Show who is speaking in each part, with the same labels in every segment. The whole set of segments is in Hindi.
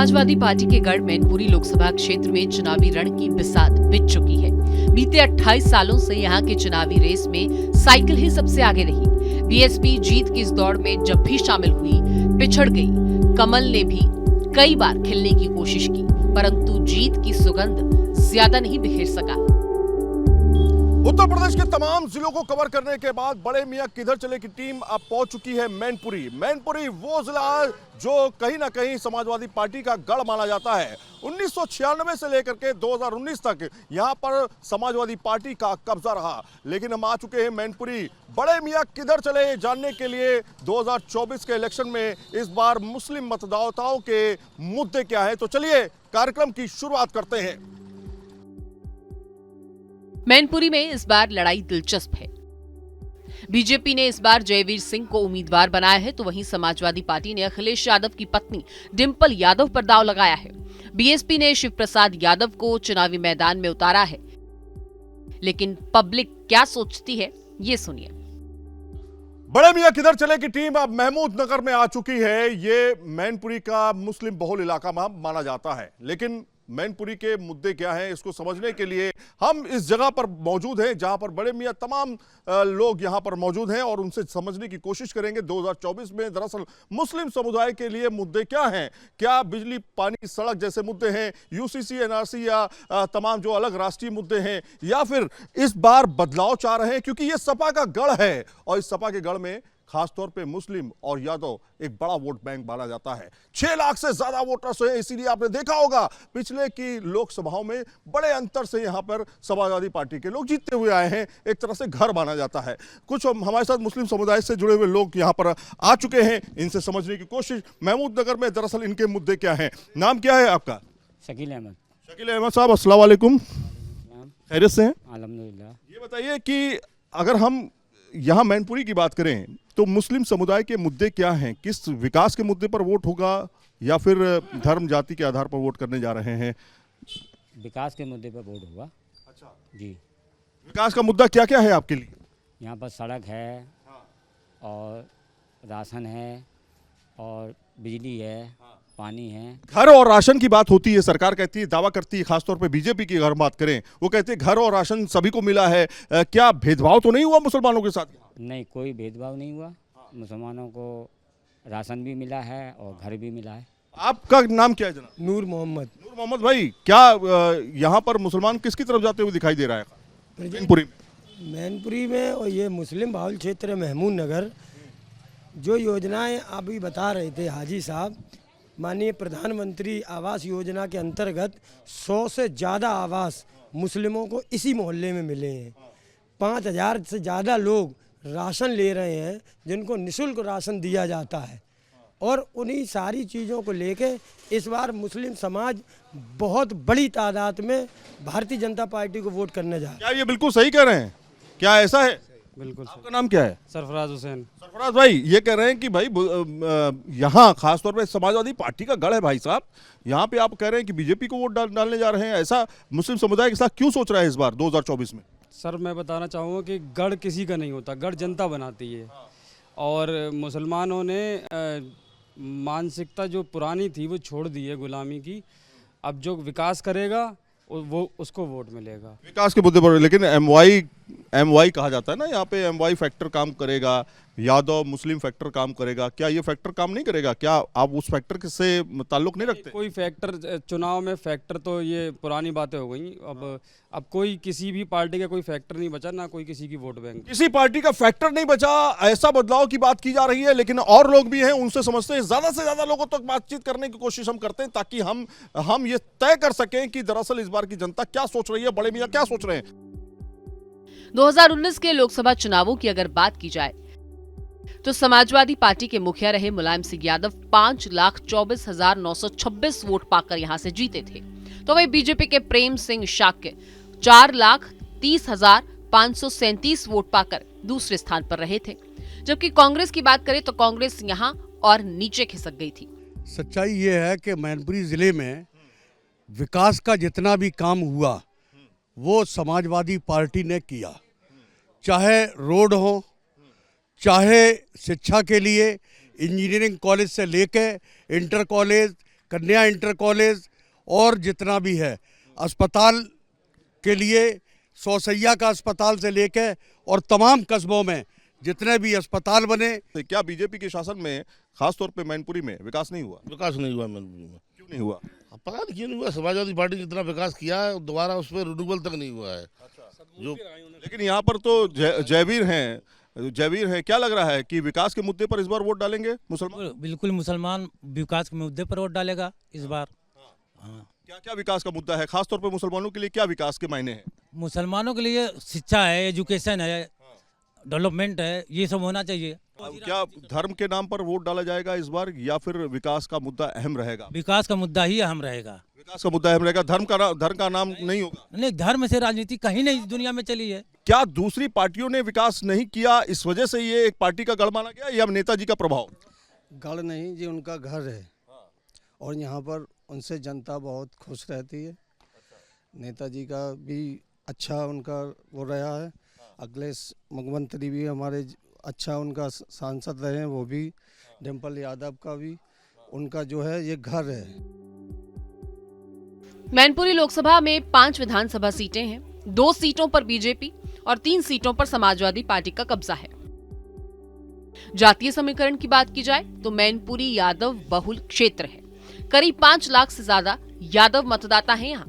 Speaker 1: समाजवादी पार्टी के गढ़ मैनपुरी लोकसभा क्षेत्र में चुनावी रण की बिसात बिछ चुकी है। बीते 28 सालों से यहां के चुनावी रेस में साइकिल ही सबसे आगे रही। बीएसपी जीत की इस दौड़ में जब भी शामिल हुई, पिछड़ गई। कमल ने भी कई बार खिलने की कोशिश की, परंतु जीत की सुगंध ज्यादा नहीं बिखेर सका।
Speaker 2: उत्तर प्रदेश के तमाम जिलों को कवर करने के बाद बड़े मियां किधर चले की टीम अब पहुंच चुकी है मैनपुरी। मैनपुरी वो जिला जो कहीं ना कहीं समाजवादी पार्टी का गढ़ माना जाता है। 1996 से लेकर के 2019 तक यहां पर समाजवादी पार्टी का कब्जा रहा, लेकिन हम आ चुके हैं मैनपुरी। बड़े मियां किधर चले जानने के लिए 2024 के इलेक्शन में इस बार मुस्लिम मतदाताओं के मुद्दे क्या है, तो चलिए कार्यक्रम की शुरुआत करते हैं।
Speaker 1: मैनपुरी में इस बार लड़ाई दिलचस्प है। बीजेपी ने इस बार जयवीर सिंह को उम्मीदवार बनाया है, तो वहीं समाजवादी पार्टी ने अखिलेश यादव की पत्नी डिंपल यादव पर दांव लगाया है। बीएसपी ने शिव प्रसाद यादव को चुनावी मैदान में उतारा है, लेकिन पब्लिक क्या सोचती है, ये सुनिए।
Speaker 2: बड़े मियां किधर चले की टीम अब महमूद नगर में आ चुकी है। ये मैनपुरी का मुस्लिम बहुल इलाका माना जाता है, लेकिन मैनपुरी के मुद्दे क्या हैं इसको समझने के लिए हम इस जगह पर मौजूद हैं जहां पर बड़े मियां तमाम लोग यहां पर मौजूद हैं और उनसे समझने की कोशिश करेंगे 2024 में दरअसल मुस्लिम समुदाय के लिए मुद्दे क्या हैं। क्या बिजली, पानी, सड़क जैसे मुद्दे हैं, यूसीसी, एनआरसी या तमाम जो अलग राष्ट्रीय मुद्दे हैं, या फिर इस बार बदलाव चाह रहे हैं, क्योंकि ये सपा का गढ़ है और इस सपा के गढ़ में खासतौर पे मुस्लिम और यादव एक बड़ा वोट बैंक माना जाता है। 6 लाख से ज्यादा वोटर्स हैं, इसीलिए आपने देखा होगा पिछले की लोकसभाओं में बड़े अंतर से यहां पर समाजवादी पार्टी के लोग जीतते हुए आए हैं। एक तरह से घर माना जाता है। कुछ हमारे साथ मुस्लिम समुदाय से जुड़े हुए लोग यहां पर आ चुके हैं, इनसे समझने की कोशिश। महमूद नगर में दरअसल इनके मुद्दे क्या हैं। नाम क्या है आपका?
Speaker 3: शकील अहमद।
Speaker 2: शकील अहमद साहब, अस्सलाम वालेकुम, खैरियत से हैं?
Speaker 3: अल्हम्दुलिल्लाह।
Speaker 2: ये बताइए कि अगर हम यहाँ मैनपुरी की बात करें तो मुस्लिम समुदाय के मुद्दे क्या हैं? किस विकास के मुद्दे पर वोट होगा या फिर धर्म जाति के आधार पर वोट करने जा रहे हैं?
Speaker 3: विकास के मुद्दे पर वोट होगा।
Speaker 2: अच्छा
Speaker 3: जी।
Speaker 2: विकास का मुद्दा क्या क्या है आपके लिए?
Speaker 3: यहाँ पर सड़क है और राशन है और बिजली है, पानी है।
Speaker 2: घर और राशन की बात होती है, सरकार कहती है, दावा करती है, खासतौर पे बीजेपी की अगर बात करें, वो कहते हैं घर और राशन सभी को मिला है। क्या भेदभाव तो नहीं हुआ मुसलमानों के साथ?
Speaker 3: नहीं, कोई भेदभाव नहीं हुआ। मुसलमानों को राशन भी मिला है और घर भी मिला है।
Speaker 2: आपका नाम क्या है जनाब?
Speaker 4: नूर मोहम्मद।
Speaker 2: नूर मोहम्मद भाई, क्या यहाँ पर मुसलमान किसकी तरफ जाते हुए दिखाई दे रहा है मैनपुरी में?
Speaker 4: मैनपुरी में और ये मुस्लिम बाहुल क्षेत्र महमूद नगर, जो योजनाएं अभी बता रहे थे हाजी साहब, माननीय प्रधानमंत्री आवास योजना के अंतर्गत 100 से ज़्यादा आवास मुस्लिमों को इसी मोहल्ले में मिले हैं। 5000 से ज़्यादा लोग राशन ले रहे हैं, जिनको निःशुल्क राशन दिया जाता है। और उन्हीं सारी चीज़ों को लेके इस बार मुस्लिम समाज बहुत बड़ी तादाद में भारतीय जनता पार्टी को वोट करने जा रहा है।
Speaker 2: क्या ये बिल्कुल सही कह रहे हैं? क्या ऐसा है?
Speaker 5: बिल्कुल।
Speaker 2: आपका नाम क्या है?
Speaker 5: सरफराज हुसैन।
Speaker 2: सरफराज भाई, ये कह रहे हैं कि भाई यहाँ खासतौर पे समाजवादी पार्टी का गढ़ है भाई साहब, यहाँ पे आप कह रहे हैं कि बीजेपी को वोट डालने जा रहे हैं। ऐसा मुस्लिम समुदाय के साथ क्यों सोच रहा है इस बार 2024 में?
Speaker 5: सर, मैं बताना चाहूँगा कि गढ़ किसी का नहीं होता, गढ़ जनता बनाती है। और मुसलमानों ने मानसिकता जो पुरानी थी वो छोड़ दी है, गुलामी की। अब जो विकास करेगा वो उसको वोट मिलेगा।
Speaker 2: विकास के मुद्दे पर लेकिन एमवाई कहा जाता है ना, यहाँ पे एमवाई फैक्टर काम करेगा, यादव मुस्लिम फैक्टर काम करेगा। क्या ये फैक्टर काम नहीं करेगा? क्या आप उस फैक्टर से ताल्लुक नहीं रखते?
Speaker 5: कोई फैक्टर चुनाव में फैक्टर तो ये पुरानी बातें हो गई। अब कोई किसी भी पार्टी का कोई फैक्टर नहीं बचा, ना कोई किसी की वोट बैंक।
Speaker 2: किसी पार्टी का फैक्टर नहीं बचा, ऐसा बदलाव की बात की जा रही है। लेकिन और लोग भी हैं, उनसे समझते हैं, ज्यादा से ज्यादा लोगों तक बातचीत करने की कोशिश हम करते हैं, ताकि हम ये तय कर सकें कि दरअसल इस बार की जनता क्या सोच रही है, बड़े मियां क्या सोच रहे हैं।
Speaker 1: 2019 के लोकसभा चुनावों की अगर बात की जाए तो समाजवादी पार्टी के मुखिया रहे मुलायम सिंह यादव 5,24,926 वोट पाकर यहां से जीते थे। तो वहीं बीजेपी के प्रेम सिंह शाक्य 4,30,537 वोट पाकर दूसरे स्थान पर रहे थे। जबकि कांग्रेस की बात करें तो कांग्रेस यहां और नीचे खिसक गई थी।
Speaker 6: सच्चाई ये है कि मैनपुरी जिले में विकास का जितना भी काम हुआ वो समाजवादी पार्टी ने किया, चाहे रोड हो, चाहे शिक्षा के लिए इंजीनियरिंग कॉलेज से लेके इंटर कॉलेज, कन्या इंटर कॉलेज और जितना भी है, अस्पताल के लिए 100 सैया का अस्पताल से लेकर और तमाम कस्बों में जितने भी अस्पताल बने।
Speaker 2: क्या बीजेपी के शासन में खासतौर पे मैनपुरी में विकास नहीं हुआ?
Speaker 7: विकास नहीं हुआ मैनपुरी में।
Speaker 2: क्यों नहीं हुआ?
Speaker 7: अब पता नहीं क्यों नहीं हुआ। समाजवादी पार्टी ने जितना विकास किया है दोबारा उस पर रिन्यूअल तक नहीं हुआ है। जो
Speaker 2: लेकिन यहाँ पर तो जयवीर हैं, क्या लग रहा है कि विकास के मुद्दे पर इस बार वोट डालेंगे मुसलमान?
Speaker 8: बिल्कुल मुसलमान विकास के मुद्दे पर वोट डालेगा इस बार। हाँ,
Speaker 2: क्या क्या विकास का मुद्दा है खासतौर पर मुसलमानों के लिए? क्या विकास के मायने हैं?
Speaker 8: मुसलमानों के लिए शिक्षा है, एजुकेशन है, डेवलपमेंट है, ये सब होना चाहिए।
Speaker 2: अब क्या धर्म के नाम पर वोट डाला जाएगा इस बार या फिर विकास का मुद्दा अहम रहेगा?
Speaker 8: विकास का मुद्दा ही अहम रहेगा।
Speaker 2: विकास का मुद्दा अहम रहेगा, धर्म का नाम नहीं होगा।
Speaker 8: नहीं, धर्म से राजनीति कहीं नहीं दुनिया में चली है।
Speaker 2: क्या दूसरी पार्टियों ने विकास नहीं किया, इस वजह से ये एक पार्टी का गढ़ माना गया या नेताजी का प्रभाव?
Speaker 9: गढ़ नहीं, ये उनका घर है और यहाँ पर उनसे जनता बहुत खुश रहती है। नेताजी का भी अच्छा उनका वो रहा है, अखिलेश मुख्यमंत्री भी हमारे अच्छा उनका सांसद रहे हैं, वो भी डिम्पल यादव का भी, उनका जो है ये घर है।
Speaker 1: मैनपुरी लोकसभा में 5 विधानसभा सीटें हैं, 2 सीटों पर बीजेपी और 3 सीटों पर समाजवादी पार्टी का कब्जा है। जातीय समीकरण की बात की जाए तो मैनपुरी यादव बहुल क्षेत्र है। करीब 5 लाख से ज्यादा यादव मतदाता हैं यहाँ,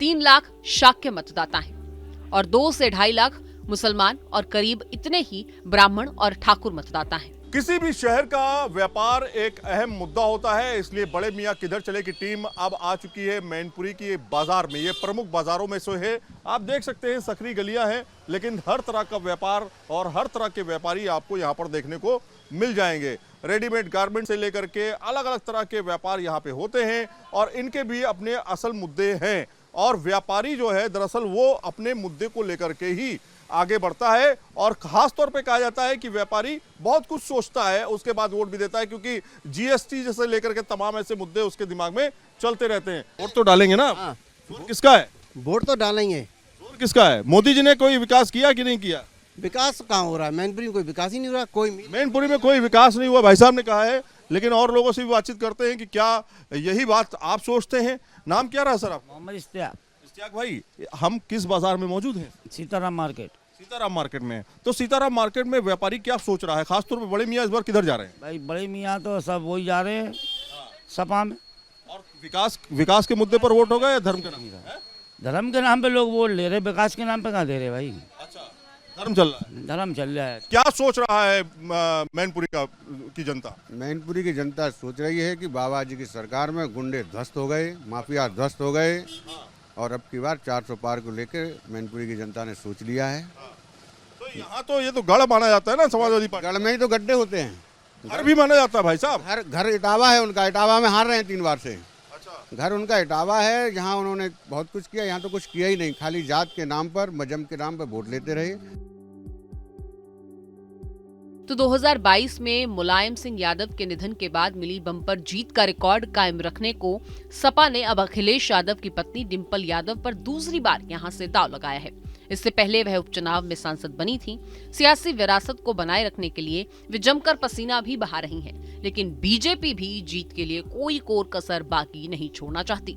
Speaker 1: 3 लाख शाक्य मतदाता हैं और 2 से 2.5 लाख मुसलमान और करीब इतने ही ब्राह्मण और ठाकुर मतदाता हैं।
Speaker 2: किसी भी शहर का व्यापार एक अहम मुद्दा होता है, इसलिए बड़े मियां किधर चले की टीम अब आ चुकी है मैनपुरी की बाजार में। ये प्रमुख बाजारों में से है, आप देख सकते हैं सकरी गलियां हैं, लेकिन हर तरह का व्यापार और हर तरह के व्यापारी आपको यहाँ पर देखने को मिल जाएंगे। रेडीमेड गारमेंट से लेकर के अलग अलग तरह के व्यापार यहाँ पे होते हैं और इनके भी अपने असल मुद्दे हैं और व्यापारी जो है दरअसल वो अपने मुद्दे को लेकर के ही आगे बढ़ता है और खास तौर पे कहा जाता है कि व्यापारी बहुत कुछ सोचता है उसके बाद वोट भी देता है, क्योंकि जीएसटी जैसे लेकर के तमाम ऐसे मुद्दे उसके दिमाग में चलते रहते हैं। वोट तो डालेंगे ना? वोट किसका है?
Speaker 9: वोट तो डालेंगे।
Speaker 2: वोट किसका है? मोदी जी ने कोई विकास किया कि नहीं किया?
Speaker 9: विकास कहाँ हो रहा है? मैनपुरी में कोई विकास ही नहीं हो रहा। कोई
Speaker 2: मैनपुरी में कोई विकास नहीं हुआ, भाई साहब ने कहा है, लेकिन और लोगों से भी बातचीत करते हैं कि क्या यही बात आप सोचते हैं। नाम क्या रहा सर आप?
Speaker 3: मोहम्मद इश्तियाक
Speaker 2: भाई, हम किस बाजार में मौजूद हैं?
Speaker 3: सीताराम मार्केट।
Speaker 2: सीताराम मार्केट में। तो सीताराम मार्केट में व्यापारी क्या सोच रहा है? खासतौर पे बड़े मियाँ इस बार किधर जा रहे हैं?
Speaker 3: भाई बड़े मियाँ तो सब वही जा रहे हैं सपा में।
Speaker 2: और विकास के मुद्दे पर वोट होगा या धर्म के नाम पे?
Speaker 3: धर्म के नाम पे लोग वोट ले रहे, विकास के नाम पे कहाँ दे रहे भाई?
Speaker 2: अच्छा, धर्म चल रहा है।
Speaker 3: धर्म चल रहा है।
Speaker 2: क्या सोच रहा है मैनपुरी की जनता?
Speaker 10: मैनपुरी की जनता सोच रही है कि बाबा जी की सरकार में गुंडे ध्वस्त हो गए, माफिया ध्वस्त हो गए और अब की बार 400 पार को लेकर मैनपुरी की जनता ने सोच लिया है।
Speaker 2: तो यहाँ तो ये तो गढ़ माना जाता है ना समाजवादी पार्टी।
Speaker 10: गढ़ में ही तो गड्ढे होते हैं,
Speaker 2: घर भी माना जाता है भाई साहब।
Speaker 10: घर इटावा है उनका, इटावा में हार रहे हैं 3 बार से। अच्छा, घर उनका इटावा है, जहाँ उन्होंने बहुत कुछ किया, यहाँ तो कुछ किया ही नहीं, खाली जात के नाम पर, मजहब के नाम पर वोट लेते रहे।
Speaker 1: तो 2022 में मुलायम सिंह यादव के निधन के बाद मिली बम्पर जीत का रिकॉर्ड कायम रखने को सपा ने अब अखिलेश यादव की पत्नी डिम्पल यादव पर दूसरी बार यहां से दांव लगाया है। इससे पहले वह उपचुनाव में सांसद बनी थी। सियासी विरासत को बनाए रखने के लिए वे जमकर पसीना भी बहा रही हैं, लेकिन बीजेपी भी जीत के लिए कोई कोर कसर बाकी नहीं छोड़ना चाहती।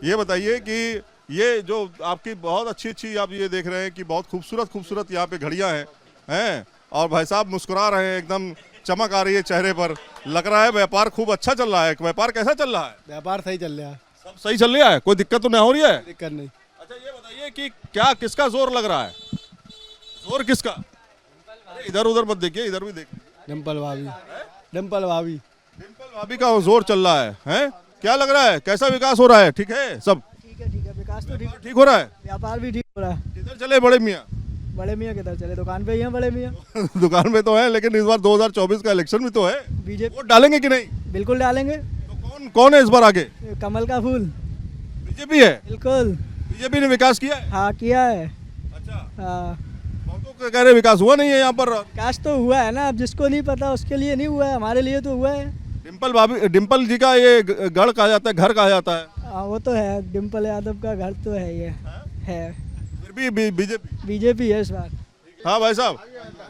Speaker 2: ये बताइए कि ये जो आपकी बहुत अच्छी आप ये देख रहे हैं कि बहुत खूबसूरत यहाँ पे घड़ियां हैं और भाई साहब मुस्कुरा रहे हैं, एकदम चमक आ रही है चेहरे पर। लग रहा है व्यापार खूब अच्छा चल रहा है। व्यापार कैसा चल रहा है?
Speaker 9: व्यापार सही चल रहा है,
Speaker 2: सब सही चल रहा है, कोई दिक्कत तो नहीं हो रही है?
Speaker 9: दिक्कत नहीं।
Speaker 2: अच्छा, ये बताइए कि क्या किसका जोर लग रहा है? जोर किसका? इधर उधर मत देखिए, इधर भी देखिए।
Speaker 9: डिम्पल भाभी
Speaker 2: का जोर चल रहा है? क्या लग रहा है, कैसा विकास हो रहा है? ठीक है सब?
Speaker 9: ठीक है, विकास तो
Speaker 2: ठीक हो रहा है,
Speaker 9: व्यापार भी ठीक हो रहा है।
Speaker 2: किधर चले बड़े मियाँ?
Speaker 9: बड़े मियाँ किधर चले? दुकान पे ही हैं बड़े मियाँ।
Speaker 2: दुकान पे तो है, लेकिन इस बार 2024 का इलेक्शन भी तो है।
Speaker 9: बीजेपी
Speaker 2: वोट डालेंगे कि नहीं?
Speaker 9: बिल्कुल डालेंगे।
Speaker 2: तो कौन है इस बार आगे?
Speaker 9: कमल का फूल।
Speaker 2: बीजेपी है?
Speaker 9: बिल्कुल।
Speaker 2: बीजेपी ने विकास किया है?
Speaker 9: हाँ, किया है।
Speaker 2: अच्छा,
Speaker 9: हाँ,
Speaker 2: तो कह रहे विकास हुआ नहीं है यहाँ पर।
Speaker 9: विकास तो हुआ है ना, अब जिसको नहीं पता उसके लिए नहीं हुआ है, हमारे लिए तो हुआ है।
Speaker 2: डिम्पल जी का ये गढ़ कहा जाता है, घर कहा जाता है।
Speaker 9: हाँ, वो तो है, डिम्पल यादव का घर तो है, ये है।
Speaker 2: फिर भी
Speaker 9: बीजेपी है इस बार।
Speaker 2: हाँ भाई साहब,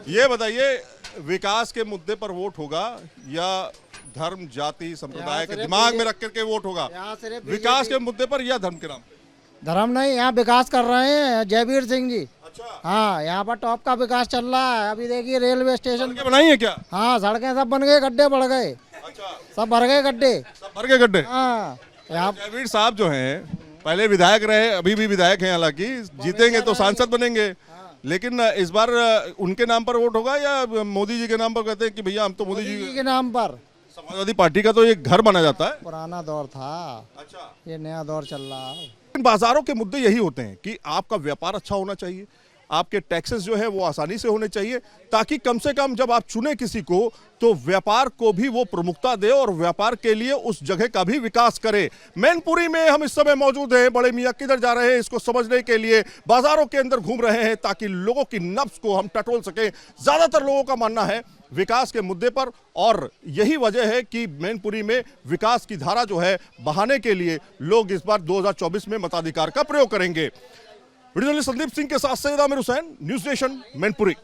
Speaker 2: ये बताइए विकास के मुद्दे पर वोट होगा या धर्म जाति संप्रदाय के दिमाग में रख करके वोट होगा,
Speaker 11: यहाँ सिर्फ
Speaker 2: विकास के मुद्दे पर या धर्म के नाम पे?
Speaker 11: धर्म नहीं, यहाँ विकास कर रहे हैं जयवीर सिंह जी।
Speaker 2: अच्छा,
Speaker 11: हाँ, यहाँ पर टॉप का विकास चल रहा है। अभी देखिए रेलवे स्टेशन,
Speaker 2: सड़कें बनाई है क्या?
Speaker 11: हाँ सड़कें सब बन गए, गड्ढे बढ़ गए,
Speaker 2: अच्छा,
Speaker 11: सब भर गए गड्ढे।
Speaker 2: सब भर के गड्ढे।
Speaker 11: हाँ यहाँ
Speaker 2: जयवीर साहब जो हैं पहले विधायक रहे, अभी भी विधायक हैं, हालांकि जीतेंगे तो सांसद बनेंगे, लेकिन इस बार उनके नाम पर वोट होगा या मोदी जी के नाम पर? कहते हैं कि भैया हम तो मोदी जी
Speaker 11: के नाम पर।
Speaker 2: समाजवादी पार्टी का तो ये घर माना जाता है।
Speaker 11: पुराना दौर था,
Speaker 2: अच्छा,
Speaker 11: ये नया दौर चल रहा है।
Speaker 2: बाजारों के मुद्दे यही होते हैं कि आपका व्यापार अच्छा होना चाहिए, आपके टैक्सेस जो है वो आसानी से होने चाहिए, ताकि कम से कम जब आप चुने किसी को तो व्यापार को भी वो प्रमुखता दे और व्यापार के लिए उस जगह का भी विकास करे। मैनपुरी में हम इस समय मौजूद हैं। बड़े मियां किधर जा रहे हैं इसको समझने के लिए बाजारों के अंदर घूम रहे हैं, ताकि लोगों की नब्ज को हम टटोल सकें। ज्यादातर लोगों का मानना है विकास के मुद्दे पर, और यही वजह है कि मैनपुरी में विकास की धारा जो है बहाने के लिए लोग इस बार 2024 में मताधिकार का प्रयोग करेंगे। वीडियो जर्नलिस्ट संदीप सिंह के साथ सैयद आमिर हुसैन, न्यूज़ नेशन, मैनपुरी।